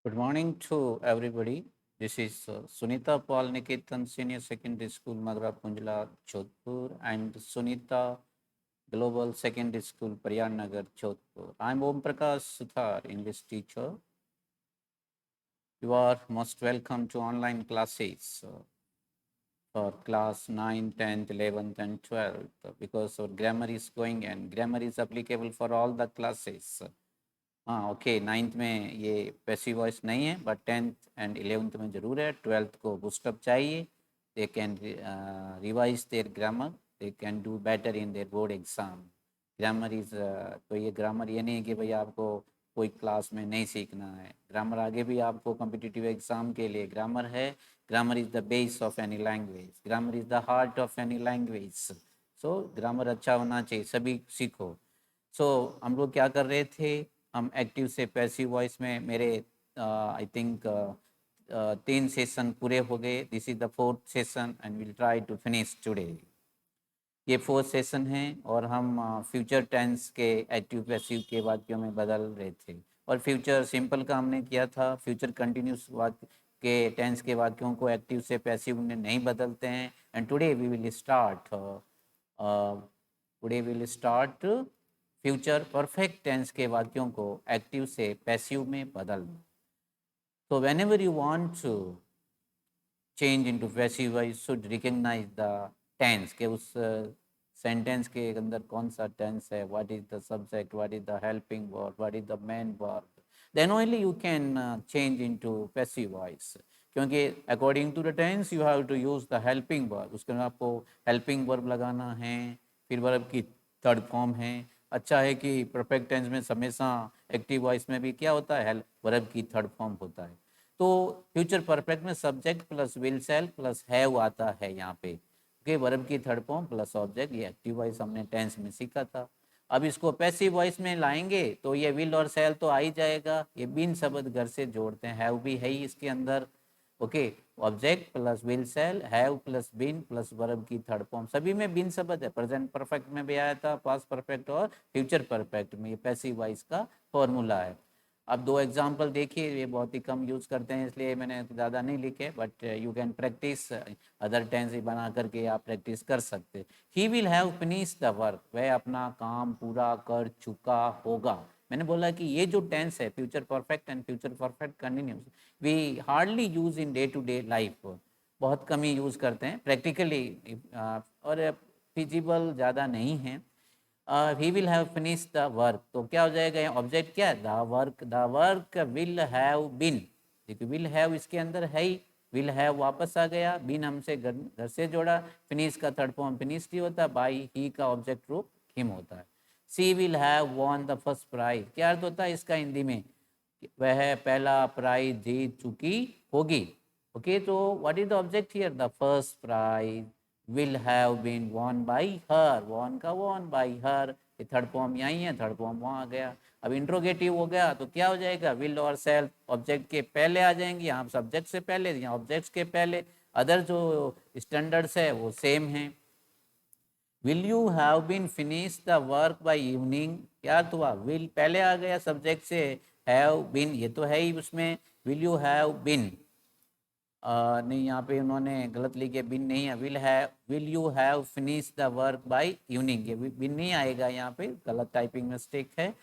Good morning to everybody. This is Sunita Paul Niketan Senior Secondary School, Magra Punjla, Jodhpur, and Sunita Global Secondary School, Nagar, Jodhpur. I'm Om Prakash Suthar, English teacher. You are most welcome to online classes for class 9, 10th, 11th, and 12th because our grammar is going and grammar is applicable for all the classes. हाँ okay, ninth में ये passive voice नहीं है but tenth and 11th में ज़रूर है। 12th को boost up चाहिए। They can revise their grammar, they can do better in their board exam. Grammar is तो ये ग्रामर ये नहीं है कि भाई आपको कोई क्लास में नहीं सीखना है। ग्रामर आगे भी आपको कॉम्पिटिटिव एग्ज़ाम के लिए ग्रामर है। Grammar is the base of any language, grammar is the heart of any language. So grammar अच्छा होना चाहिए, सभी सीखो। हम लोग क्या कर रहे थे, हम एक्टिव से पैसिव वॉइस में मेरे आई थिंक 3 सेशन पूरे हो गए। This is the 4th session and will try to finish today. ये 4th सेशन है और हम फ्यूचर टेंस के एक्टिव पैसिव के वाक्यों में बदल रहे थे। और फ्यूचर सिंपल का हमने किया था। फ्यूचर कंटिन्यूस वाक्य के टेंस के वाक्यों को एक्टिव से पैसिव में नहीं बदलते हैं। And today we will start future perfect tense के वाक्यों को एक्टिव से पैसिव में बदलना। So whenever you want to change into passive, you should recognize the tense कि उस सेंटेंस के अंदर कौन सा टेंस है, what is the subject, what is the helping verb, what is the main verb, then only you can change into passive voice। क्योंकि according to the tense you have to use the helping verb। उसके अंदर आपको helping verb लगाना है, फिर verb की third form है। अच्छा है कि परफेक्ट टेंस में हमेशा एक्टिव वॉइस में भी क्या होता है, वर्ब की थर्ड फॉर्म होता है। तो फ्यूचर परफेक्ट में subject plus will shall plus have आता है यहाँ पे, ओके। वर्ब की थर्ड फॉर्म प्लस ऑब्जेक्ट, ये एक्टिव वॉइस हमने टेंस में सीखा था। अब इसको पैसिव वॉइस में लाएंगे तो ये विल और सेल तो आ ही जाएगा। ये बिन शब्द घर से जोड़ते हैं, हैव भी है ही इसके अंदर, okay. Object plus will shall, have plus been plus verb की थर्ड फॉर्म, सभी में बिन शब्द है। प्रेजेंट परफेक्ट में भी आया था, पास्ट परफेक्ट और फ्यूचर परफेक्ट में। ये पैसिव वॉइस का फॉर्मूला है। अब 2 एग्जाम्पल देखिए, ये बहुत ही कम यूज़ करते हैं इसलिए मैंने ज़्यादा नहीं लिखे, but you can practice other tense बना करके आप प्रैक्टिस कर सकते। He will have finish the work, वह अपना काम पूरा कर चुका होगा। मैंने बोला कि ये जो टेंस है future perfect and future perfect continuous, we hardly use in day to day life, बहुत कम ही यूज़ करते हैं प्रैक्टिकली, और फिजिबल ज़्यादा नहीं है। ही will have finish the work, तो क्या हो जाएगा, ऑब्जेक्ट क्या है, the work will have been. देखिए विल हैव इसके अंदर है ही, विल हैव वापस आ गया, बिन हमसे घर से जोड़ा, फिनिश का थर्ड फॉर्म फिनिश ही होता है, बाई ही का ऑब्जेक्ट रूप हिम होता है। She will have won the first prize, क्या अर्थ होता है इसका हिंदी में, वह पहला प्राइज जीत चुकी होगी, ओके। तो what is the object here, the first prize will have been won by her, won का वॉन बाई हर, ये थर्ड फॉर्म यहीं है, थर्ड फॉर्म वहाँ आ गया। अब इंट्रोगेटिव हो गया तो क्या हो जाएगा, विल और सेल्फ ऑब्जेक्ट के पहले आ जाएंगे, यहाँ सब्जेक्ट से पहले, यहाँ ऑब्जेक्ट्स के पहले। अदर जो स्टैंडर्ड्स है वो सेम है। Will you have been finish the work by evening, क्या तो हुआ, विल पहले आ गया सब्जेक्ट से, हैव बीन ये तो है ही उसमें, विल यू हैव बीन, नहीं यहाँ पे उन्होंने गलत लिखे, बिन नहीं है, will you have finish the work by evening, ये बिन नहीं आएगा यहाँ पे, गलत टाइपिंग मिस्टेक है।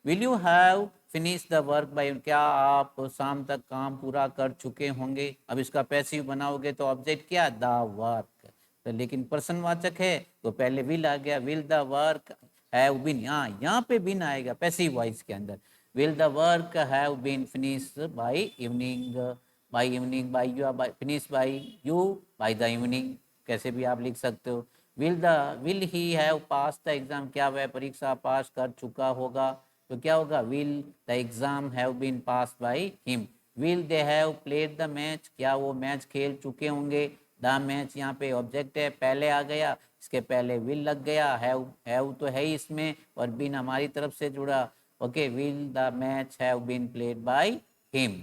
Will you have finish the work by, क्या आप शाम तक काम पूरा कर चुके होंगे। अब इसका पैसिव बनाओगे तो ऑब्जेक्ट क्या, द वर्क, तो लेकिन पर्सनवाचक है तो पहले विल आ गया, will the work have been, यहाँ पे बिन आएगा पैसिव वॉइस के अंदर। Will the work have been finish by evening, by evening, by you, by finish by you, by the evening, कैसे भी आप लिख सकते हो। Will he have pass the exam, क्या वह परीक्षा पास कर चुका होगा, तो क्या होगा, will the exam have been pass by him. Will they have played the match, क्या वो मैच खेल चुके होंगे। द मैच यहाँ पे ऑब्जेक्ट है, पहले आ गया, इसके पहले विल लग गया, हैव तो है ही इसमें, और बीन हमारी तरफ से जुड़ा, okay. Will the match have been played by him,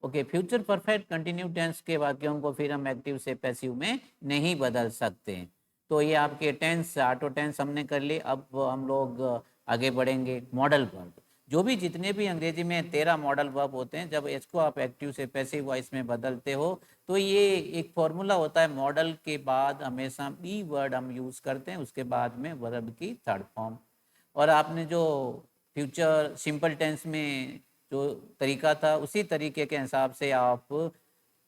okay. Future perfect continue tense के वाक्यों को फिर हम एक्टिव से पैसिव में नहीं बदल सकते हैं। तो ये आपके टेंस, ऑटो टेंस हमने कर ली। अब हम लोग आगे बढ़ेंगे मॉडल वर्ब। जो भी जितने भी अंग्रेजी में 13 मॉडल वर्ब होते हैं, जब इसको आप एक्टिव से पैसिव वॉइस में बदलते हो तो ये एक फॉर्मूला होता है, मॉडल के बाद हमेशा बी वर्ड हम यूज़ करते हैं, उसके बाद में वर्ब की थर्ड फॉर्म। और आपने जो फ्यूचर सिंपल टेंस में जो तरीका था, उसी तरीके के हिसाब से आप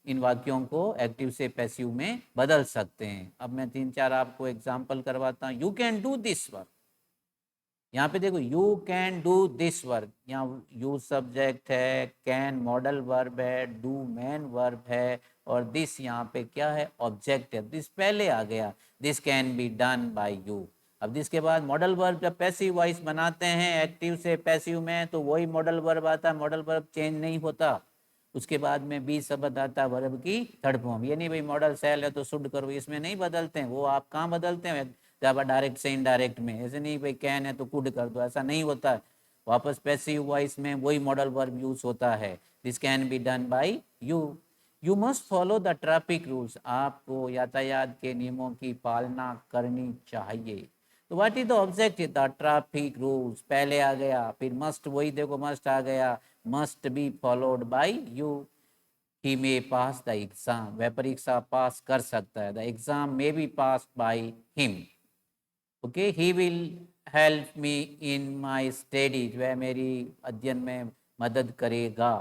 इन वाक्यों को एक्टिव से पैसिव में बदल सकते हैं। अब मैं 3-4 आपको एग्जाम्पल करवाता हूँ। You can do this work, यहाँ पे देखो you can do this work, यहाँ यू सब्जेक्ट है, कैन मॉडल वर्ब है, डू मेन वर्ब है, और दिस यहाँ पे क्या है, ऑब्जेक्ट है। दिस पहले आ गया, this can be done by you. अब दिस के बाद मॉडल वर्ब जब पैसिव वॉइस बनाते हैं एक्टिव से पैसिव में, तो वही मॉडल वर्ब आता है, मॉडल वर्ब चेंज नहीं होता। उसके बाद में बी शब्द आता है वर्ब की थर्ड फॉर्म। ये नहीं भाई मॉडल सेल है तो शुड करो, इसमें नहीं बदलते हैं। वो आप कहाँ बदलते हैं, जब डायरेक्ट से इनडायरेक्ट में। ऐसे नहीं भाई कैन है तो कुड कर दो, ऐसा नहीं होता है। वापस पैसिव वॉइस में वही मॉडल वर्ब यूज होता है, this can be done by you. You must follow the traffic rules, आपको यातायात के नियमों की पालना करनी चाहिए। तो what is the object, the traffic rules पहले आ गया, फिर मस्ट, वही देखो मस्ट आ गया, must be followed by you. He may pass the exam, वह परीक्षा पास कर सकता है, the exam may be pass by him. Okay, he will help me in my studies, वह मेरी अध्ययन में मदद करेगा।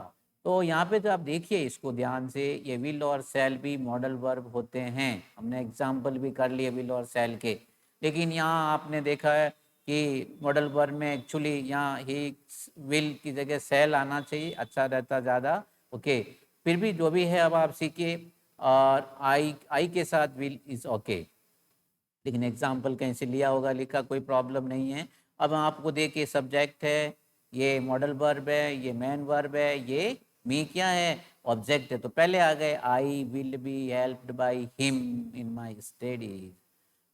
तो यहाँ पे तो आप देखिए इसको ध्यान से, ये विल और सेल भी मॉडल वर्ब होते हैं। हमने एग्जाम्पल भी कर लिए विल और सेल के, लेकिन यहाँ आपने देखा है कि मॉडल वर्ब में एक्चुअली यहाँ ही विल की जगह सेल आना चाहिए, अच्छा रहता ज़्यादा। ओके, फिर भी जो भी है अब आप सीखिए। और आई के साथ विल इज़ ओके, लेकिन एग्जाम्पल कहीं से लिया होगा, लिखा, कोई प्रॉब्लम नहीं है। अब आपको देखिए सब्जेक्ट है, ये मॉडल वर्ब है, ये मेन वर्ब है, ये मी क्या है, ऑब्जेक्ट है। तो पहले आ गए I will be helped by him in my studies.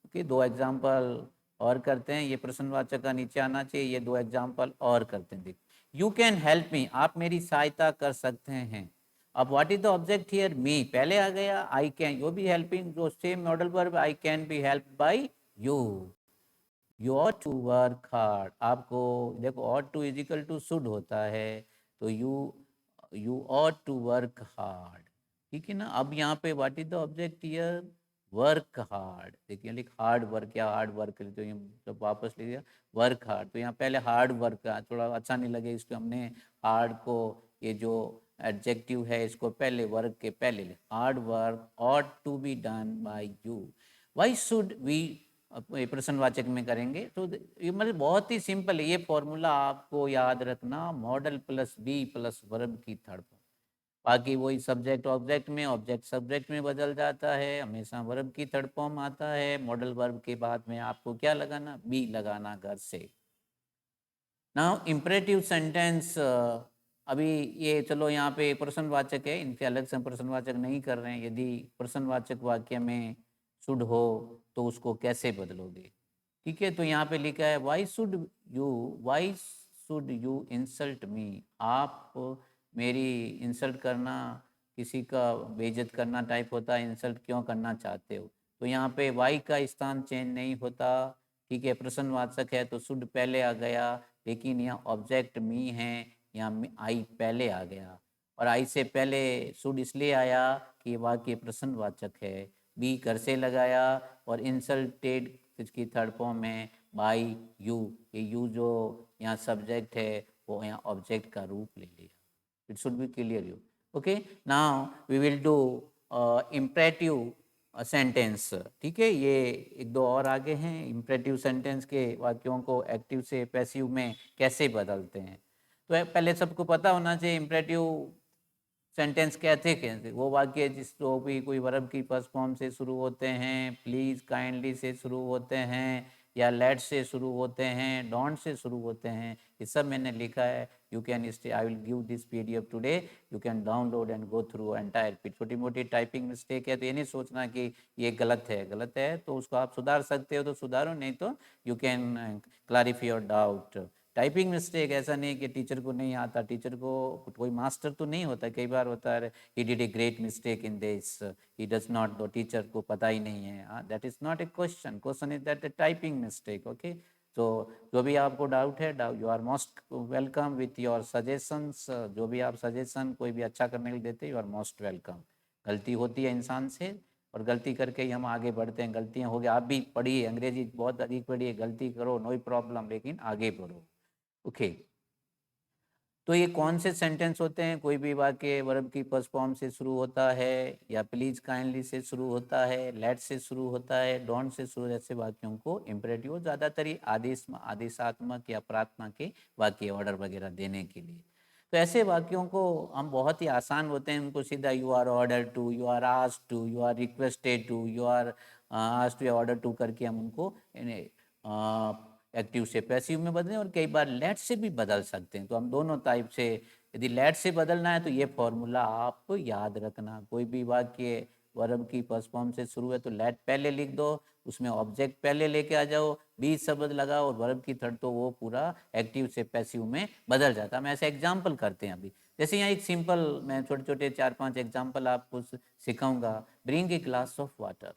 Okay, दो एग्जाम्पल और करते हैं, ये प्रश्नवाचक का नीचे आना चाहिए, ये दो एग्जाम्पल और करते हैं। देखिए यू कैन हेल्प मी, आप मेरी सहायता कर सकते हैं। अब what is the object here, me पहले आ गया, आई कैन, यो भी हेल्पिंग, जो same modal verb, I can be help by you. You ought to work hard, आपको देखो ought to is equal to should होता है, तो you ought to work hard. ठीक है ना। अब यहाँ पे what is the object here, work hard. देखिए लिख हार्ड वर्क या हार्ड वर्क, तो ये जब वापस लिख दिया वर्क हार्ड, तो यहाँ पहले हार्ड वर्क का थोड़ा अच्छा नहीं लगे, इसको हमने हार्ड को, ये जो एडजेक्टिव है इसको पहले वर्क के पहले, hard work ought to be done by you. Why should we, प्रश्नवाचक में करेंगे। तो ये मतलब बहुत ही सिंपल है, ये फॉर्मूला आपको याद रखना, modal plus be plus verb की थर्ड फॉर्म। बाकी वही सब्जेक्ट ऑब्जेक्ट में, ऑब्जेक्ट सब्जेक्ट में बदल जाता है, हमेशा वर्ब की थर्ड फॉर्म आता है। मॉडल वर्ब के बाद में आपको क्या लगाना, बी लगाना घर से। नाउ इम्परेटिव सेंटेंस, अभी ये चलो यहाँ पे प्रश्नवाचक है, इनके अलग से प्रश्नवाचक नहीं कर रहे हैं। यदि प्रश्नवाचक वाक्य में शुड हो तो उसको कैसे बदलोगे। ठीक है, तो यहाँ पे लिखा है why should you insult me, आप मेरी इंसल्ट करना, किसी का बेइज्जत करना टाइप होता है, इंसल्ट क्यों करना चाहते हो। तो यहाँ पे वाई का स्थान चेंज नहीं होता। ठीक है, प्रश्नवाचक है तो शुड पहले आ गया, लेकिन यहाँ ऑब्जेक्ट मी है, यहाँ आई पहले आ गया। और आई से पहले शुड इसलिए आया कि वाक्य प्रश्नवाचक है, बी घर से लगाया, और इंसल्टेड इसकी थर्ड फॉर्म है बाय यू। ये यू जो यहाँ सब्जेक्ट है वो यहाँ ऑब्जेक्ट का रूप ले लिया। It should be clear you. Okay, now we will do imperative sentence. ठीक है, ये एक दो और आगे हैं, इम्परेटिव सेंटेंस के वाक्यों को एक्टिव से पैसिव में कैसे बदलते हैं। तो पहले सबको पता होना चाहिए इम्परेटिव सेंटेंस कहते कैसे, वो वाक्य जिसको भी कोई वर्ब की फर्स्ट फॉर्म से शुरू होते हैं, प्लीज काइंडली से शुरू होते हैं, या लेट से शुरू होते हैं, डोंट से शुरू होते हैं, ये सब मैंने लिखा है। You can stay, I will give this PDF today, you can download and go through entire pit. छोटी मोटी टाइपिंग मिस्टेक है तो ये नहीं सोचना कि ये गलत है, गलत है तो उसको आप सुधार सकते हो तो सुधारो, नहीं तो you can clarify your doubt. Typing mistake ऐसा नहीं कि टीचर को नहीं आता, टीचर को कोई मास्टर तो नहीं होता, कई बार होता है he did a great mistake in this, he does not, तो टीचर को पता ही नहीं है, that is not a question, question is that a typing mistake. Okay, तो जो भी आपको डाउट है, you are most welcome with your suggestions. जो भी आप सजेशन कोई भी अच्छा करने के लिए देते, यू आर मोस्ट वेलकम। गलती होती है इंसान से, और गलती करके ही हम आगे बढ़ते हैं। गलतियां हो गई, आप भी पढ़िए, अंग्रेजी बहुत अधिक पढ़िए, गलती करो, नो प्रॉब्लम, लेकिन आगे बढ़ो। ओके, तो ये कौन से सेंटेंस होते हैं? कोई भी वाक्य वर्ब की फर्स्ट फॉर्म से शुरू होता है, या प्लीज काइंडली से शुरू होता है, लेट से शुरू होता है, डोंट से शुरू, ऐसे वाक्यों को इम्परेटिव, ज़्यादातर ही आदेशात्मक या प्रार्थना के वाक्य ऑर्डर वगैरह देने के लिए। तो ऐसे वाक्यों को हम बहुत ही आसान होते हैं उनको सीधा you are order to, you are asked to, you are requested to, you are asked to या ऑर्डर टू करके हम उनको एक्टिव से पैसिव में बदलें, और कई बार लेट से भी बदल सकते हैं। तो हम दोनों टाइप से, यदि लेट से बदलना है तो ये फॉर्मूला आप याद रखना। कोई भी वाक्य वर्ब की फर्स्ट फॉर्म से शुरू है तो लेट पहले लिख दो, उसमें ऑब्जेक्ट पहले लेके आ जाओ, बीच शब्द लगाओ और वर्ब की थर्ड, तो वो पूरा एक्टिव से पैसिव में बदल जाता है। हम ऐसे एग्जाम्पल करते हैं अभी, जैसे यहाँ एक सिंपल, मैं छोटे छोटे 4-5 एग्जाम्पल आपको सिखाऊंगा। Bring a glass of water,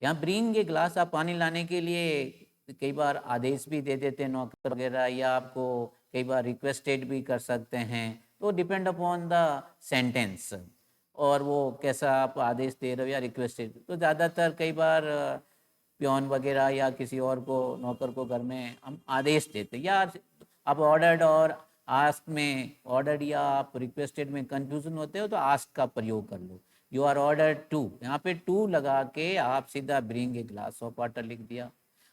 यहाँ ब्रिंग ए ग्लास, आप पानी लाने के लिए कई बार आदेश भी दे देते हैं नौकर वगैरह, या आपको कई बार रिक्वेस्टेड भी कर सकते हैं, तो डिपेंड अपॉन द सेंटेंस और वो कैसा आप आदेश दे रहे हो या रिक्वेस्टेड। तो ज़्यादातर कई बार प्योन वगैरह या किसी और को, नौकर को घर में हम आदेश देते हैं। या आप ऑर्डर्ड और आस्क में, ऑर्डर्ड या आप रिक्वेस्टेड में कंफ्यूजन होते हो तो आस्क का प्रयोग कर लो। यू आर ऑर्डर टू, यहाँ पे टू लगा के आप सीधा bring a glass of water लिख दिया।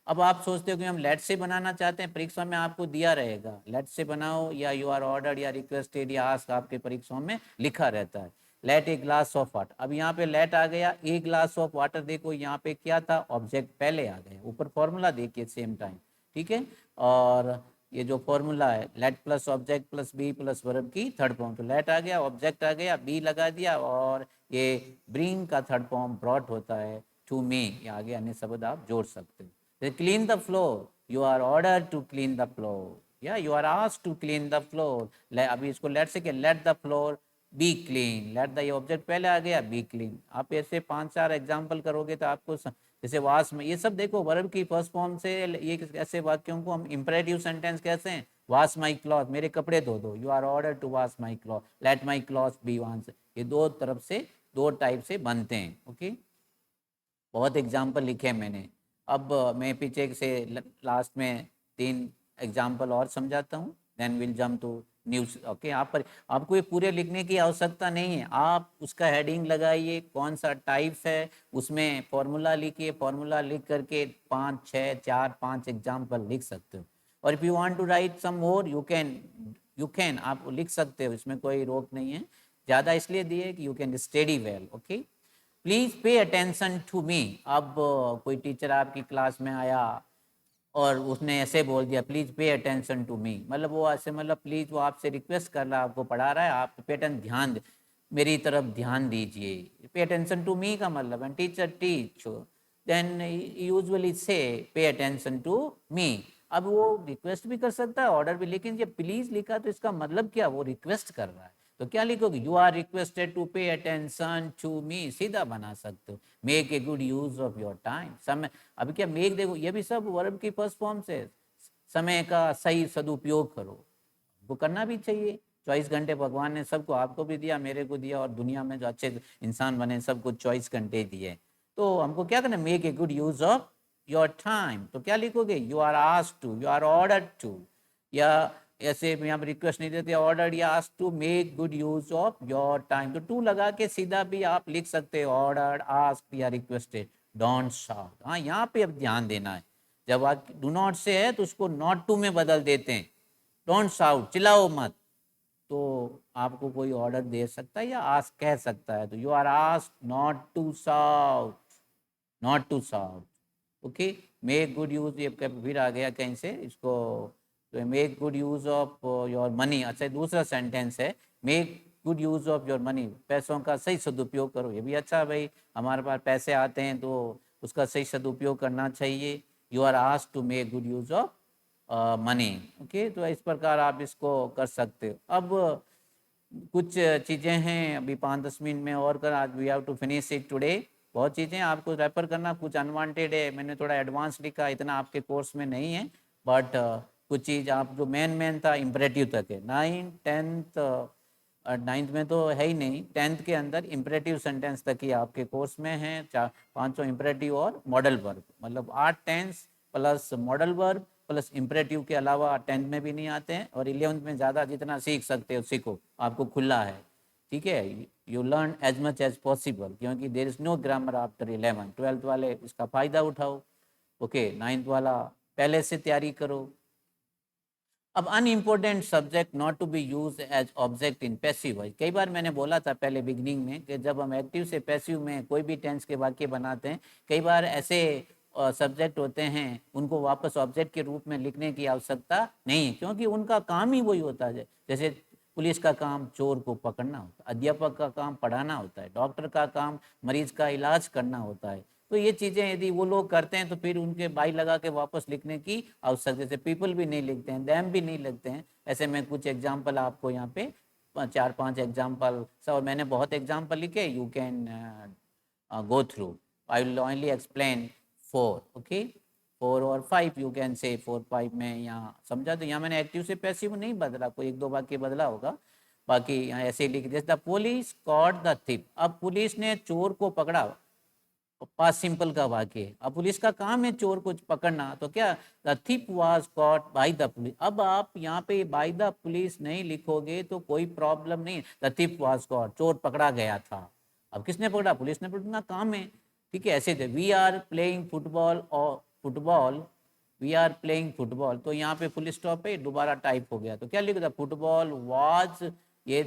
अब आप सोचते हो कि हम लेट से बनाना चाहते हैं, परीक्षा में आपको दिया रहेगा लेट से बनाओ, या यू आर ऑर्डर या रिक्वेस्टेड या आस्क आपके परीक्षाओं में लिखा रहता है। Let a glass of water, अब यहाँ पे लेट आ गया, ए ग्लास ऑफ वाटर, देखो यहाँ पे क्या था, ऑब्जेक्ट पहले आ गया, ऊपर फॉर्मूला देखिए सेम टाइम, ठीक है। और ये जो फॉर्मूला है, let plus object plus be plus verb की थर्ड फॉर्म, तो लेट आ गया, ऑब्जेक्ट आ गया, बी लगा दिया, और ये ब्रिंग का थर्ड फॉर्म ब्रॉट होता है टू मी, ये आगे अन्य शब्द आप जोड़ सकते हो। Clean the floor, you are order to clean the floor, या you are asked to clean the floor. अभी इसको लेट से क्या, let the floor be clean, let the, ये ऑब्जेक्ट पहले आ गया, बी क्लीन। आप ऐसे 5-4 एग्जाम्पल करोगे तो आपको जैसे वास में, ये सब देखो वर्ब की फर्स्ट फॉर्म से, ये ऐसे वाक्यों को हम इंपरेटिव सेंटेंस कहते हैं। वाश माई क्लॉथ, मेरे कपड़े धो दो, you are order to wash my cloth, let my cloth be wash, ये दो तरफ से, दो टाइप से बनते हैं। ओके, बहुत एग्जाम्पल लिखे मैंने। अब मैं पीछे से लास्ट में 3 एग्जाम्पल और समझाता हूँ, then will jump to news. Okay, आप पर, आपको ये पूरे लिखने की आवश्यकता नहीं है, आप उसका हेडिंग लगाइए, कौन सा टाइप है, उसमें फॉर्मूला लिखिए, फॉर्मूला लिख करके 5-6-4-5 एग्जाम्पल लिख सकते हो। और if you want to write some more, you can, आप लिख सकते हो, इसमें कोई रोक नहीं है। ज़्यादा इसलिए दिए कि you can study well. Okay, please pay attention to me. अब कोई टीचर आपकी क्लास में आया और उसने ऐसे बोल दिया, प्लीज पे अटेंशन टू मी, मतलब वो ऐसे, मतलब प्लीज वो आपसे रिक्वेस्ट कर रहा है, आपको पढ़ा रहा है, आप पे अटेंशन, ध्यान मेरी तरफ ध्यान दीजिए। पे अटेंशन टू मी का मतलब है टीचर टीच, देन यूजुअली से पे अटेंशन टू मी। अब वो रिक्वेस्ट भी कर सकता है, ऑर्डर भी, लेकिन जब प्लीज लिखा तो इसका मतलब क्या, वो रिक्वेस्ट कर रहा है, तो क्या लिखोगे, you are requested to pay attention to me, सीधा बना सकते हो। Make a good use of your time, समय, अभी क्या मेक, देखो ये भी सब वर्ब की फर्स्ट फॉर्म से, समय का सही सदुपयोग करो, वो करना भी चाहिए। 24 घंटे भगवान ने सबको, आपको भी दिया, मेरे को दिया, और दुनिया में जो अच्छे इंसान बने सबको 24 घंटे दिए, तो हमको क्या करना, make a good use of your time. तो क्या लिखोगे, you are asked to, you are ordered to, या ऐसे यहाँ पर रिक्वेस्ट नहीं देते, ऑर्डर या asked to make good use of your time, तो टू लगा के सीधा भी आप लिख सकते हो, ऑर्डर, आस्क्ड या रिक्वेस्टेड। डोंट शाउट, हाँ यहाँ पे अब ध्यान देना है, जब आप डू नॉट से है तो उसको नॉट टू में बदल देते हैं। डोंट शाउट, चिल्लाओ मत, तो आपको कोई ऑर्डर दे सकता है या आस्क कह सकता है, तो you are asked not to shout, not to shout. Okay, make good use, ये फिर आ गया कहीं से इसको, तो make good use of your money. अच्छा, दूसरा सेंटेंस है, make good use of your money, पैसों का सही सदुपयोग करो, ये भी अच्छा है भाई, हमारे पास पैसे आते हैं तो उसका सही सदुपयोग करना चाहिए। You are asked to make good use of money. Okay, तो इस प्रकार आप इसको कर सकते हो। अब कुछ चीज़ें हैं, अभी 5-10 मिनट में और कर, आज we have to finish it today. बहुत चीज़ें आपको रेफर करना, कुछ अनवांटेड है, मैंने थोड़ा एडवांस लिखा, इतना आपके कोर्स में नहीं है, बट कुछ चीज़ आप जो मेन था इम्परेटिव तक है। 9th में तो है ही नहीं, 10th के अंदर इम्परेटिव सेंटेंस तक ही आपके कोर्स में है, 500 इम्परेटिव और मॉडल वर्ब, मतलब 8 tens plus modal verb plus imperative के अलावा 10th में भी नहीं आते हैं, और 11th में ज़्यादा जितना सीख सकते हो सीखो, आपको खुला है, ठीक है। You learn as much as possible, क्योंकि there is no grammar after 11। 12th वाले इसका फ़ायदा उठाओ, ओके। 9th वाला पहले से तैयारी करो। अब unimportant subject not to be use as object in passive voice. कई बार मैंने बोला था पहले बिगनिंग में कि जब हम एक्टिव से पैसिव में कोई भी टेंस के वाक्य बनाते हैं, कई बार ऐसे सब्जेक्ट होते हैं उनको वापस ऑब्जेक्ट के रूप में लिखने की आवश्यकता नहीं है, क्योंकि उनका काम ही वही होता है। जैसे पुलिस का काम चोर को पकड़ना होता है, अध्यापक का काम पढ़ाना होता है, डॉक्टर का काम मरीज का इलाज करना होता है। तो ये चीज़ें यदि वो लोग करते हैं तो फिर उनके बाई लगा के वापस लिखने की आवश्यकता, जैसे पीपल भी नहीं लिखते हैं, दैम भी नहीं लिखते हैं। ऐसे मैं कुछ एग्जाम्पल आपको यहाँ पे 4-5 एग्जाम्पल, और मैंने बहुत एग्जाम्पल लिखे, you can go through. I will only explain 4, okay? 4 और 5 you can say, 4 5 में यहाँ समझा। तो यहाँ मैंने एक्टिव से पैसिव नहीं बदला, कोई 1-2 वाक्य बदला होगा, बाकी यहाँ ऐसे ही लिख दिया। The police caught the thief. अब पुलिस ने चोर को पकड़ा, पास सिंपल का वाक्य है। अब पुलिस का काम है चोर को पकड़ना, तो क्या the thief was caught by the police. अब आप यहाँ पे बाय द पुलिस नहीं लिखोगे तो कोई प्रॉब्लम नहीं। द थिप वाज कॉट, चोर पकड़ा गया था। अब किसने पकड़ा? पुलिस ने पकड़ना, काम है, ठीक है। ऐसे थे, वी आर प्लेइंग फुटबॉल और football, we are playing football, तो यहाँ पे फुल स्टॉप है, दोबारा टाइप हो गया, तो क्या लिख था? फुटबॉल वाज, ये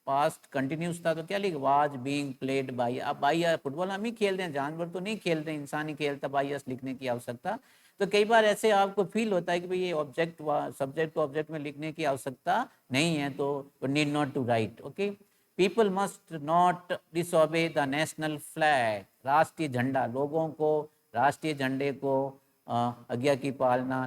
पास्ट कंटिन्यूस था, तो क्या लिख? Was being played by. अब बाई फुटबॉल हम ही खेलते हैं, जानवर तो नहीं खेलते, इंसान ही खेलता, बाई अस लिखने की आवश्यकता। तो कई बार ऐसे आपको फील होता है कि भाई ये ऑब्जेक्ट सब्जेक्ट को ऑब्जेक्ट में लिखने की आवश्यकता नहीं है, तो need not to write, okay. People must not disobey the national flag. राष्ट्रीय झंडा, लोगों को राष्ट्रीय झंडे को आज्ञा की पालना,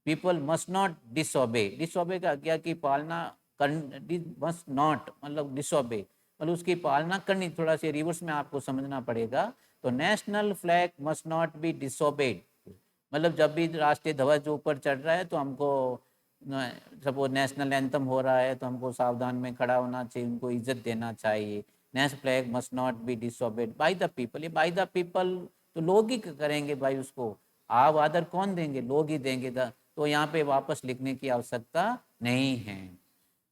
people must not disobey, disobey का आज्ञा की पालना मस्ट नॉट मतलब डिसओबे, मतलब उसकी पालना करनी, थोड़ा सा रिवर्स में आपको समझना पड़ेगा। तो national flag must not be disobeyed, मतलब जब भी राष्ट्रीय ध्वज ऊपर चढ़ रहा है तो हमको, सपोज नेशनल एंथम हो रहा है तो हमको सावधान में खड़ा होना चाहिए, उनको इज्जत देना चाहिए। National flag must not be disobeyed by the people. ये बाय द पीपल तो लोग ही करेंगे भाई, उसको आप आदर कौन देंगे? लोग ही देंगे। तो यहाँ पे वापस लिखने की आवश्यकता नहीं है,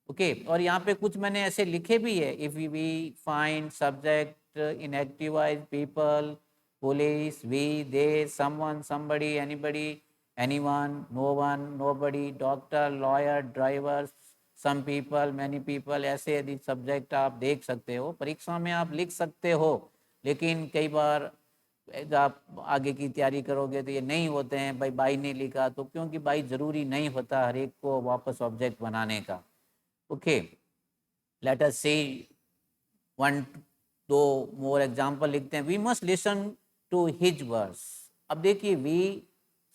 ओके। और यहाँ पे कुछ मैंने ऐसे लिखे भी है, if we find subject in activise people, police, we, they, someone, somebody, anybody, anyone, no one, nobody, doctor, lawyer, driver, some people, many people, ऐसे यदि सब्जेक्ट आप देख सकते हो, परीक्षा में आप लिख सकते हो, लेकिन कई बार आप आगे की तैयारी करोगे तो ये नहीं होते हैं। भाई बाई नहीं लिखा तो, क्योंकि बाई जरूरी नहीं होता हर एक को वापस ऑब्जेक्ट बनाने का, ओके। लेट अस से 1-2 मोर एग्जाम्पल लिखते हैं। We must listen to his words. अब देखिए, वी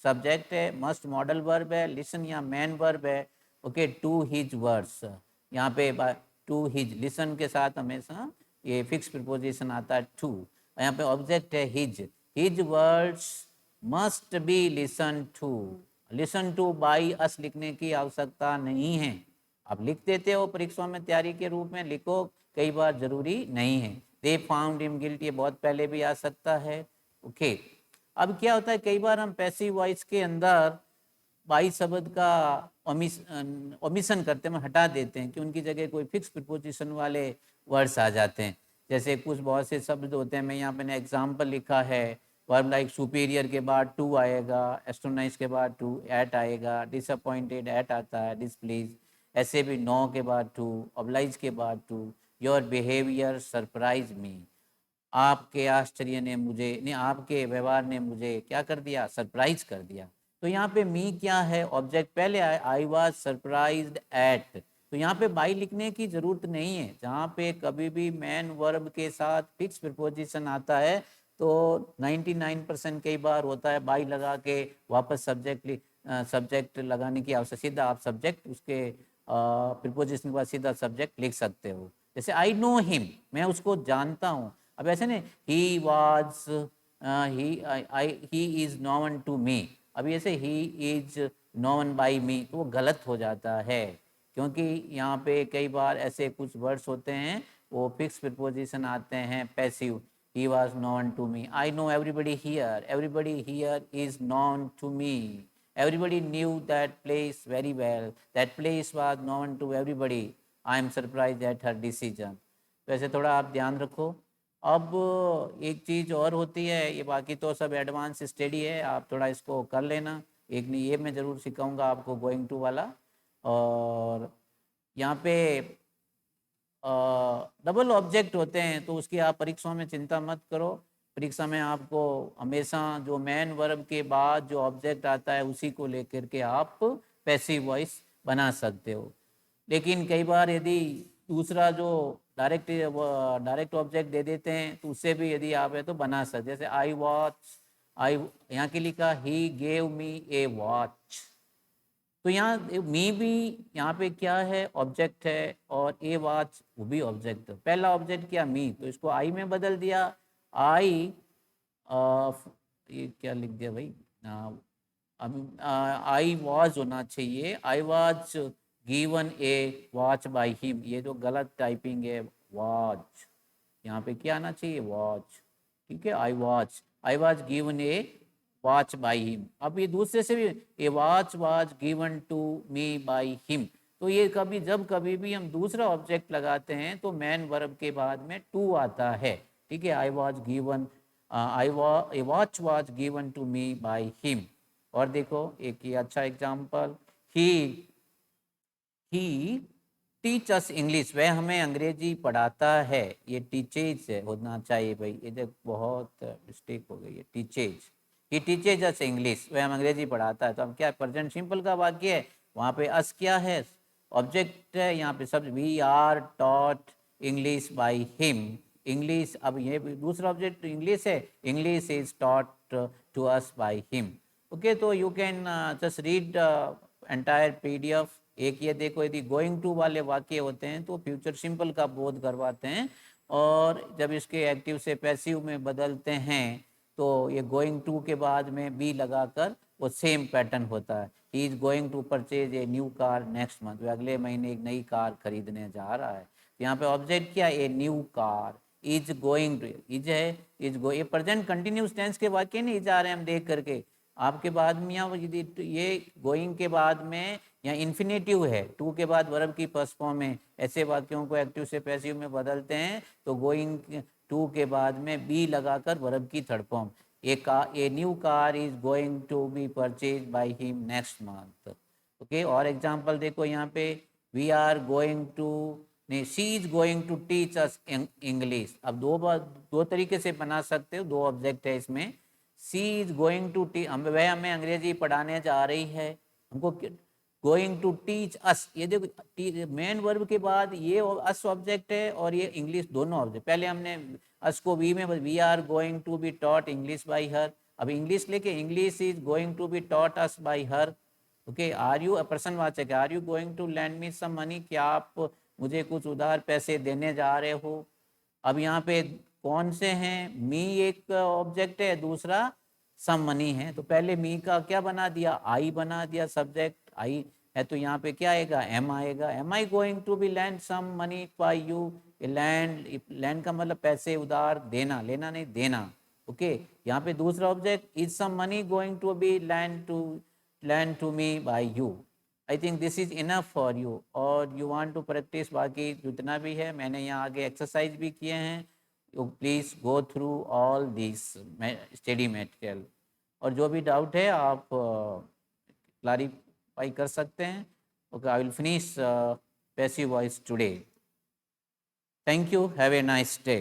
सब्जेक्ट है, मस्ट मॉडल वर्ब है, लिसन या मैन वर्ब है, ओके। टू हिज वर्ड्स, यहाँ पे टू हिज, लिसन के साथ हमेशा ये फिक्स प्रीपोजिशन आता है टू, यहाँ पे ऑब्जेक्ट है his. His words must be listen to. Listen to by us लिखने की आवश्यकता नहीं है, आप लिख देते हो परीक्षा में तैयारी के रूप में, लिखो, कई बार जरूरी नहीं है। दे फाउंड हिम गिल्टी, ये बहुत पहले भी आ सकता है, ओके। अब क्या होता है, कई बार हम पैसिव वॉइस के अंदर बाई शब्द का ओमिशन करते हैं, हटा देते हैं कि उनकी जगह कोई फिक्स प्रीपोजिशन वाले वर्ड्स आ जाते हैं। जैसे कुछ बहुत से शब्द होते हैं, मैं यहाँ मैंने एग्जाम्पल लिखा है, वर्ब लाइक सुपीरियर के बाद टू आएगा, एस्ट्रोनाइज के बाद टू, एट आएगा, डिसअपॉइंटेड एट आता है, डिसप्लीज, ऐसे भी नो के बाद टू, ऑब्लाइज के बाद to, your behaviour surprise me, आपके आश्चर्य ने मुझे, नहीं आपके व्यवहार ने मुझे क्या कर दिया? सरप्राइज कर दिया। तो यहाँ पे मी क्या है? ऑब्जेक्ट पहले आए, आई वॉज सरप्राइज्ड एट, तो यहाँ पे बाई लिखने की जरूरत नहीं है। जहाँ पे कभी भी मैन वर्ब के साथ फिक्स प्रीपोजिशन आता है तो 99% कई बार होता है बाई लगा के वापस सब्जेक्ट लगाने की आवश्यकता, सीधा आप सब्जेक्ट उसके प्रीपोजिशन के बाद सीधा सब्जेक्ट लिख सकते हो। जैसे आई नो हिम, मैं उसको जानता हूँ। अब ऐसे नहीं he was he is known to me, अभी ऐसे he is known by me तो वो गलत हो जाता है, क्योंकि यहाँ पे कई बार ऐसे कुछ वर्ड्स होते हैं वो फिक्स प्रीपोजिशन आते हैं passive. He was known to me, I know everybody here is known to me, everybody knew that place very well, that place was known to everybody, I am surprised at her decision। तो ऐसे थोड़ा आप ध्यान रखो। अब एक चीज़ और होती है, ये बाकी तो सब एडवांस स्टडी है, आप थोड़ा इसको कर लेना, एक नहीं ये मैं ज़रूर सिखाऊंगा आपको गोइंग टू वाला। और यहाँ पे डबल ऑब्जेक्ट होते हैं तो उसकी आप परीक्षाओं में चिंता मत करो, परीक्षा में आपको हमेशा जो मेन वर्ब के बाद जो ऑब्जेक्ट आता है उसी को लेकर के आप पैसिव वॉइस बना सकते हो। लेकिन कई बार यदि दूसरा जो डायरेक्ट ऑब्जेक्ट दे देते हैं तो उससे भी यदि आप है तो बना सकते, जैसे आई वॉच, आई यहाँ के लिखा he gave me A watch, तो यहाँ मी भी यहाँ पे क्या है ऑब्जेक्ट है, और ए वॉच वो भी ऑब्जेक्ट है। पहला ऑब्जेक्ट क्या मी, तो इसको आई में बदल दिया, आई ये क्या लिख दिया भाई, अब आई वॉज होना चाहिए, आई was given a watch by him, ये जो गलत टाइपिंग है वॉच, यहाँ पे क्या आना चाहिए वॉच, ठीक है, I watch given a watch by him. अब ये दूसरे से भी a watch was given to me by him, तो ये कभी भी हम दूसरा ऑब्जेक्ट लगाते हैं तो मैन वर्ब के बाद में टू आता है, ठीक है, I was given a watch was given to me by him. और देखो एक ये अच्छा example, he teach us English, वह हमें अंग्रेजी पढ़ाता है, ये टीचेज होना चाहिए भाई, ये देख बहुत मिस्टेक हो गई है, टीचेज, ही टीचेज अस इंग्लिश, वह हम अंग्रेजी पढ़ाता है, तो अब क्या प्रेजेंट सिंपल का वाक्य है, वहाँ पे अस क्या है ऑब्जेक्ट है, यहाँ पे सब we are taught English by him, English, अब ये दूसरा ऑब्जेक्ट इंग्लिश है, English is taught to us by him. Okay, तो you can just read entire PDF. एक ये देखो, यदि गोइंग टू वाले वाक्य होते हैं तो फ्यूचर सिंपल का बोध करवाते हैं, और जब इसके एक्टिव से पैसिव में बदलते हैं तो ये गोइंग टू के बाद में बी लगाकर वो सेम पैटर्न होता है, he is going to purchase a new car next month, अगले महीने एक नई कार खरीदने जा रहा है, तो यहाँ पे ऑब्जेक्ट क्या है, a new car, is going to, is है, इज गो, ये प्रेजेंट कंटिन्यूस टेंस के वाक्य नहीं जा रहे हैं हम देख करके, आपके बाद में यहाँ ये गोइंग के बाद में या इन्फिनेटिव है, टू के बाद वर्ब की फर्स्ट फॉर्म में, ऐसे वाक्यों को एक्टिव से पैसिव में बदलते हैं तो गोइंग टू के बाद में बी लगाकर वर्ब की third form, a new car is going to be purchase by him next month. Okay, और एग्जांपल देखो यहाँ पे, वी आर गोइंग टू, नहीं, she is going to teach us English, अब दो तरीके से बना सकते हो, दो ऑब्जेक्ट है इसमें, सी इज गोइंग टू टी, वह हमें अंग्रेजी पढ़ाने जा रही है, हमको गोइंग टू टीच अस, ये देखो मेन वर्ब के बाद ये अस ऑब्जेक्ट है और ये इंग्लिश दोनों ऑब्जेक्ट, पहले हमने अस को वी में, we are going to be taught English by her, अब इंग्लिश लेके English is going to be taught us by her. Okay, are you प्रश्नवाचक है, are you going to lend me some money, क्या आप मुझे कुछ उधार पैसे देने जा रहे हो। अब यहाँ पे कौन से हैं, मी एक ऑब्जेक्ट है, दूसरा सम मनी है, तो पहले मी का क्या बना दिया, आई बना दिया, सब्जेक्ट आई है, तो यहाँ पे क्या आएगा, एम आएगा, am I going to be lend some money by you, lend का मतलब पैसे उधार देना, लेना नहीं देना। ओके, यहाँ पे दूसरा object, is some money going to be lend to me by you. I think this is enough for you, और यू वांट टू प्रैक्टिस, बाकी जितना भी है मैंने यहाँ आगे एक्सरसाइज भी किए हैं, you please go through all this study material, और जो भी डाउट है आप क्लैरिफाई कर सकते हैं। Okay, I will finish passive voice today. Thank you, have a nice day.